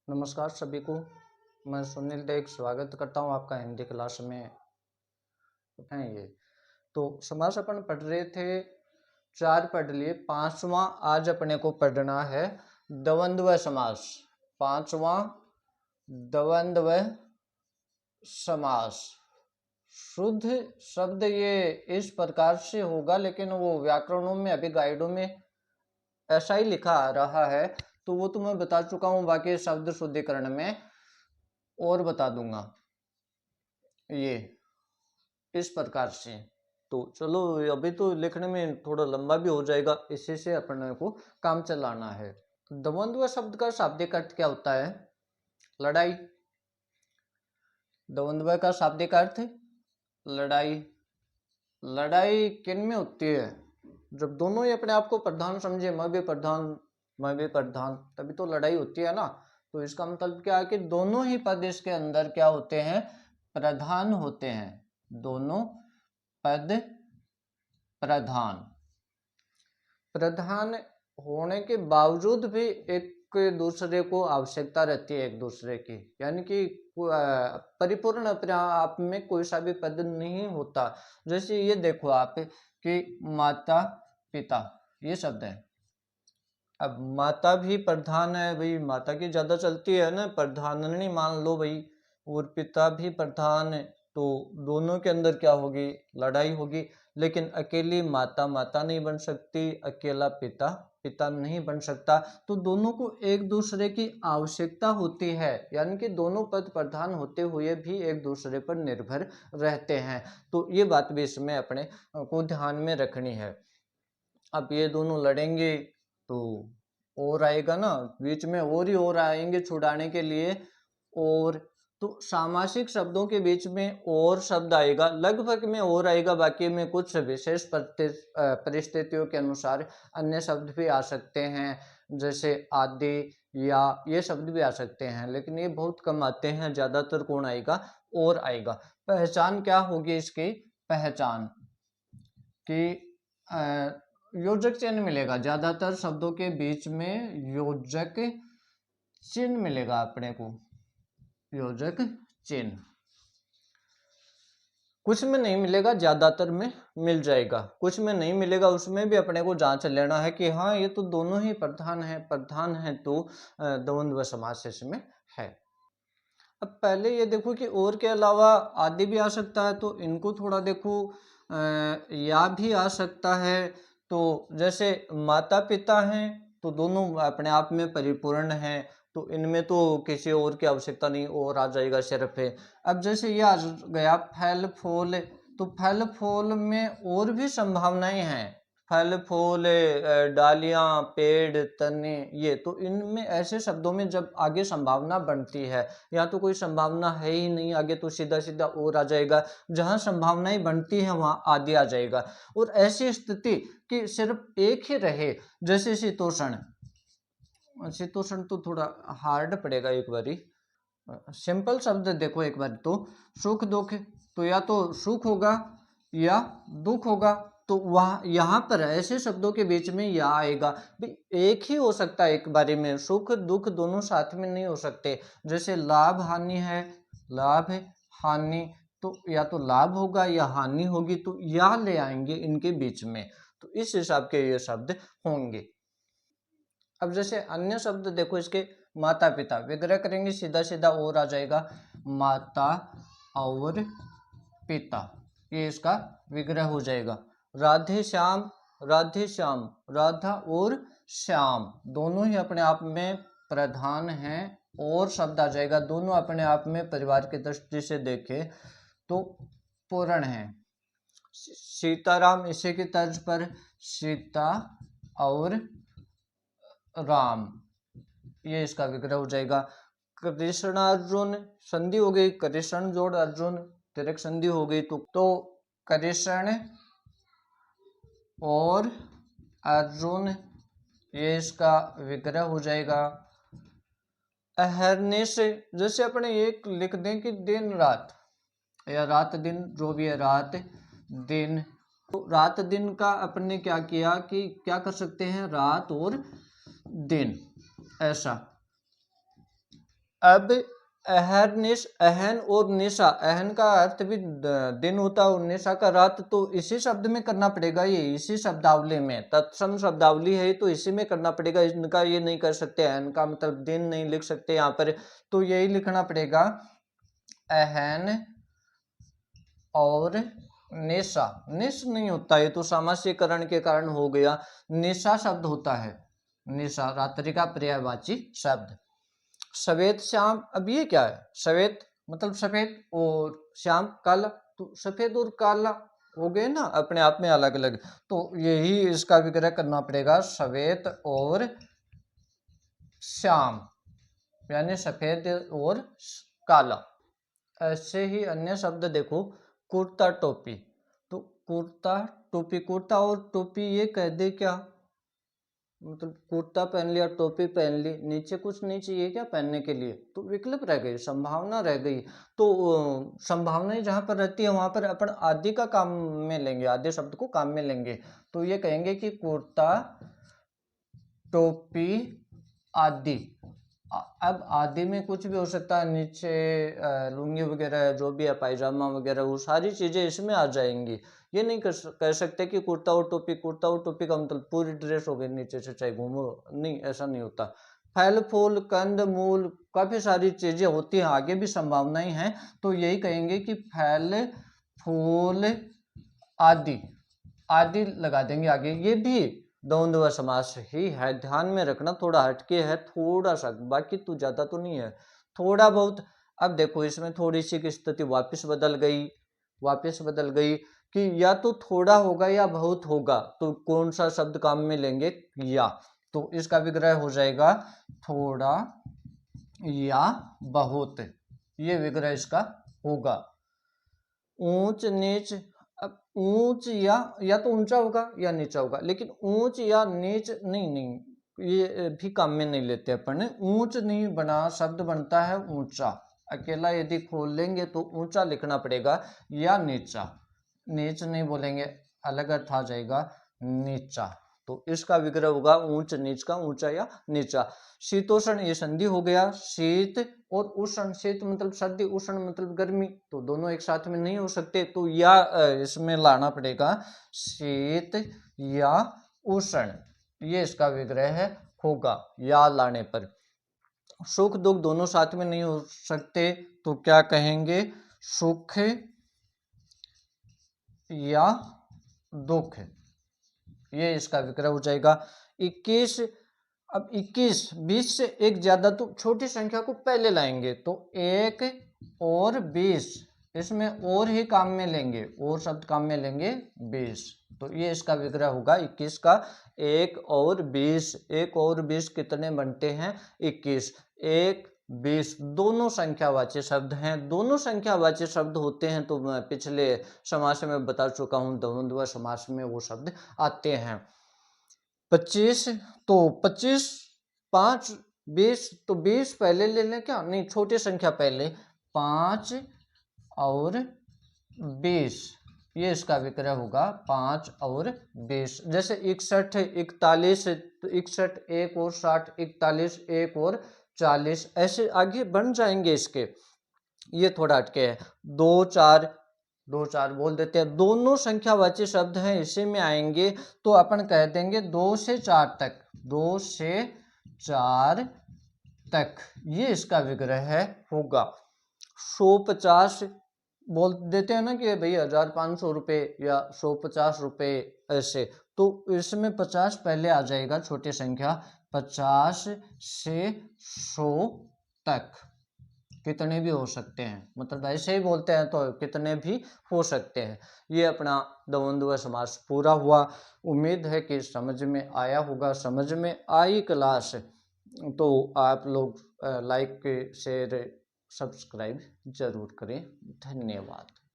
नमस्कार सभी को। मैं सुनील देख स्वागत करता हूं आपका हिंदी क्लास में। है ये तो समास अपन पढ़ रहे थे, 4 पढ़ लिए, 5वां आज अपने को पढ़ना है द्वंद्व समास। 5वां द्वंद्व समास। शुद्ध शब्द ये इस प्रकार से होगा, लेकिन वो व्याकरणों में अभी गाइडों में ऐसा ही लिखा आ रहा है, तो वो तो मैं बता चुका हूं। बाकी शब्द शुद्धिकरण में और बता दूंगा ये इस प्रकार से। तो चलो, अभी तो लिखने में थोड़ा लंबा भी हो जाएगा, इसी से अपने को काम चलाना है। द्वंद्व शब्द का शाब्दिक अर्थ क्या होता है? लड़ाई। द्वंद्व का शाब्दिक अर्थ लड़ाई। लड़ाई किन में होती है? जब दोनों ही अपने आप को प्रधान समझे, मैं भी प्रधान मैं भी प्रधान, तभी तो लड़ाई होती है ना। तो इसका मतलब क्या है कि दोनों ही पद इसके अंदर क्या होते हैं? प्रधान होते हैं। दोनों पद प्रधान प्रधान होने के बावजूद भी एक दूसरे को आवश्यकता रहती है, एक दूसरे की। यानी कि परिपूर्ण अपने आप में कोई सा भी पद नहीं होता। जैसे ये देखो आप कि माता पिता, ये शब्द है। अब माता भी प्रधान है भाई, माता की ज्यादा चलती है ना, प्रधाननी मान लो भाई, और पिता भी प्रधान है। तो दोनों के अंदर क्या होगी? लड़ाई होगी। लेकिन अकेली माता माता नहीं बन सकती, अकेला पिता पिता नहीं बन सकता। तो दोनों को एक दूसरे की आवश्यकता होती है, यानी कि दोनों पद प्रधान होते हुए भी एक दूसरे पर निर्भर रहते हैं। तो ये बात भी इसमें अपने को ध्यान में रखनी है। अब ये दोनों लड़ेंगे तो और आएगा ना, बीच में और आएंगे छुड़ाने के लिए। और तो सामासिक शब्दों के बीच में और शब्द आएगा, लगभग में और आएगा। बाकी में कुछ विशेष परिस्थितियों के अनुसार अन्य शब्द भी आ सकते हैं, जैसे आदि या ये शब्द भी आ सकते हैं, लेकिन ये बहुत कम आते हैं। ज्यादातर कौन आएगा? और आएगा। पहचान क्या होगी इसकी? पहचान कि योजक चिन्ह मिलेगा। ज्यादातर शब्दों के बीच में योजक चिन्ह मिलेगा अपने को, योजक चिन्ह। कुछ में नहीं मिलेगा, ज्यादातर में मिल जाएगा। कुछ में नहीं मिलेगा, उसमें भी अपने को जांच लेना है कि हाँ ये तो दोनों ही प्रधान है, तो द्वंद्व समास इसमें है। अब पहले ये देखो कि और के अलावा आदि भी आ सकता है, तो इनको थोड़ा देखो। या भी आ सकता है। तो जैसे माता पिता हैं तो दोनों अपने आप में परिपूर्ण हैं, तो इनमें तो किसी और की आवश्यकता नहीं, और आ जाएगा सिर्फ है। अब जैसे ये आ गया फल फूल, तो फल फूल में और भी संभावनाएं हैं। फल फूल, डालियां, पेड़, तने, ये तो इनमें ऐसे शब्दों में जब आगे संभावना बनती है, या तो कोई संभावना है ही नहीं आगे, तो सीधा सीधा और आ जाएगा। जहां संभावनाएं बनती है वहां आदि आ जाएगा। और ऐसी स्थिति कि सिर्फ एक ही रहे, जैसे शीतोष्ण। शीतोष्ण तो थोड़ा हार्ड पड़ेगा एक बारी। सिंपल शब्द देखो एक बार तो, सुख दुख, तो या तो सुख होगा या दुख होगा। तो वहां यहाँ पर ऐसे शब्दों के बीच में या आएगा। एक ही हो सकता है एक बारी में, सुख दुख दोनों साथ में नहीं हो सकते। जैसे लाभ हानि है, लाभ है हानि, तो या तो लाभ होगा या हानि होगी, तो या ले आएंगे इनके बीच में। तो इस हिसाब के ये शब्द होंगे। अब जैसे अन्य शब्द देखो इसके, माता पिता, विग्रह करेंगे सीधा सीधा और आ जाएगा, माता और पिता, ये इसका विग्रह हो जाएगा। राधे श्याम, राधे श्याम, राधा और श्याम दोनों ही अपने आप में प्रधान हैं, और शब्द आ जाएगा। दोनों अपने आप में परिवार की दृष्टि से देखें तो पूर्ण है। सीताराम, इसी की तर्ज पर सीता और राम, ये इसका विग्रह हो जाएगा। कृष्ण अर्जुन, संधि हो गई, कृष्ण जोड़ अर्जुन, तिरक संधि हो गई, तो कृष्ण और अर्जुन, ये इसका विग्रह हो जाएगा। अहर्निश, जैसे अपने एक लिख दें कि दिन रात या रात दिन, जो भी है, रात दिन। तो रात दिन का अपने क्या किया कि क्या कर सकते हैं, रात और दिन, ऐसा। अब अहरनिश, अहन और निशा, अहन का अर्थ भी दिन होता है और निशा का रात, तो इसी शब्द में करना पड़ेगा, ये इसी शब्दावली में तत्सम शब्दावली है तो इसी में करना पड़ेगा। इनका ये नहीं कर सकते, अहन का मतलब दिन नहीं लिख सकते यहाँ पर, तो यही लिखना पड़ेगा अहन और निशा। निश नहीं होता, ये तो समासीकरण के कारण हो गया, निशा शब्द होता है, निशा रात्रि का पर्यायवाची शब्द। श्वेत श्याम, अब ये क्या है, श्वेत मतलब सफेद और श्याम काला, तो सफेद और काला हो गए ना अपने आप में अलग अलग, तो यही इसका विग्रह करना पड़ेगा, श्वेत और श्याम यानी सफेद और काला। ऐसे ही अन्य शब्द देखो, कुर्ता टोपी, तो कुर्ता टोपी, कुर्ता और टोपी ये कह दे क्या, मतलब कुर्ता पहन लिया, टोपी पहन ली, नीचे कुछ नहीं चाहिए क्या पहनने के लिए, तो विकल्प रह गई, संभावना रह गई। तो संभावनाएं जहां पर रहती है वहां पर अपन आदि का काम में लेंगे, आदि शब्द को काम में लेंगे, तो ये कहेंगे कि कुर्ता टोपी आदि। अब आदि में कुछ भी हो सकता है, नीचे लुंगी वगैरह जो भी है, पायजामा वगैरह, वो सारी चीजें इसमें आ जाएंगी। ये नहीं कह सकते कि कुर्ता और टोपी, कुर्ता और टोपी का मतलब पूरी ड्रेस हो गई नीचे से चाहे घूमो, नहीं, ऐसा नहीं होता। फल फूल कंद मूल काफी सारी चीजें होती हैं, आगे भी संभावनाएं हैं, तो यही कहेंगे कि फल फूल आदि, आदि लगा देंगे आगे, ये भी द्वंद्व समास ही है, ध्यान में रखना, थोड़ा हटके है थोड़ा सा, बाकी तो ज्यादा तो नहीं है, थोड़ा बहुत। अब देखो इसमें थोड़ी सी की स्थिति वापस बदल गई, वापस बदल गई कि या तो थोड़ा होगा या बहुत होगा, तो कौन सा शब्द काम में लेंगे, या, तो इसका विग्रह हो जाएगा थोड़ा या बहुत, ये विग्रह इसका होगा। ऊंच नीच, अब ऊंच या तो ऊंचा होगा या नीचा होगा, लेकिन ऊंच या नीच नहीं, नहीं ये भी काम में नहीं लेते अपन, ऊंच नहीं बना, शब्द बनता है ऊंचा, अकेला यदि खोल लेंगे तो ऊंचा लिखना पड़ेगा या नीचा, नीच नहीं बोलेंगे, अलग अर्थ आ जाएगा नीचा, तो इसका विग्रह होगा ऊंच नीच का, ऊंचा या नीचा। शीतोष्ण ये संधि हो गया, शीत और उष्ण, शीत मतलब सर्दी, उष्ण मतलब गर्मी, तो दोनों एक साथ में नहीं हो सकते, तो या इसमें लाना पड़ेगा शीत या उष्ण, ये इसका विग्रह होगा या लाने पर। सुख दुख दोनों साथ में नहीं हो सकते, तो क्या कहेंगे, सुख या दुख, ये इसका विग्रह हो जाएगा। 21, अब 21 20 से एक ज्यादा, तो छोटी संख्या को पहले लाएंगे, तो 1 और 20, इसमें और ही काम में लेंगे, और शब्द काम में लेंगे 20, तो ये इसका विग्रह होगा 21 का। 1 और 20, 1 और 20 कितने बनते हैं, 21, 1 20 दोनों संख्यावाची शब्द हैं, दोनों संख्यावाची शब्द होते हैं, तो मैं पिछले समास में बता चुका हूं, द्वंद्व समास में वो शब्द आते हैं। 25, तो 25 5 20, तो 20 पहले ले लें क्या, नहीं छोटी संख्या पहले, 5 और 20, ये इसका विग्रह होगा 5 और 20। जैसे 61 41, तो 61 1 और 60, 41 1 और 40, ऐसे आगे बन जाएंगे इसके, ये थोड़ा हटके है। 2 4, 2 4 बोल देते हैं, दोनों संख्यावाची शब्द हैं, इसी में आएंगे, तो अपन कह देंगे 2 से 4 तक, 2 से 4 तक, ये इसका विग्रह होगा। 150 बोल देते हैं ना कि भाई 1500 रुपये या 150 रुपये, ऐसे, तो इसमें 50 पहले आ जाएगा, छोटी संख्या, 50 से 100 तक, कितने भी हो सकते हैं, मतलब ऐसे ही बोलते हैं तो कितने भी हो सकते हैं। ये अपना द्वंद्व समास पूरा हुआ, उम्मीद है कि समझ में आया होगा, समझ में आई क्लास, तो आप लोग लाइक शेयर सब्सक्राइब जरूर करें, धन्यवाद।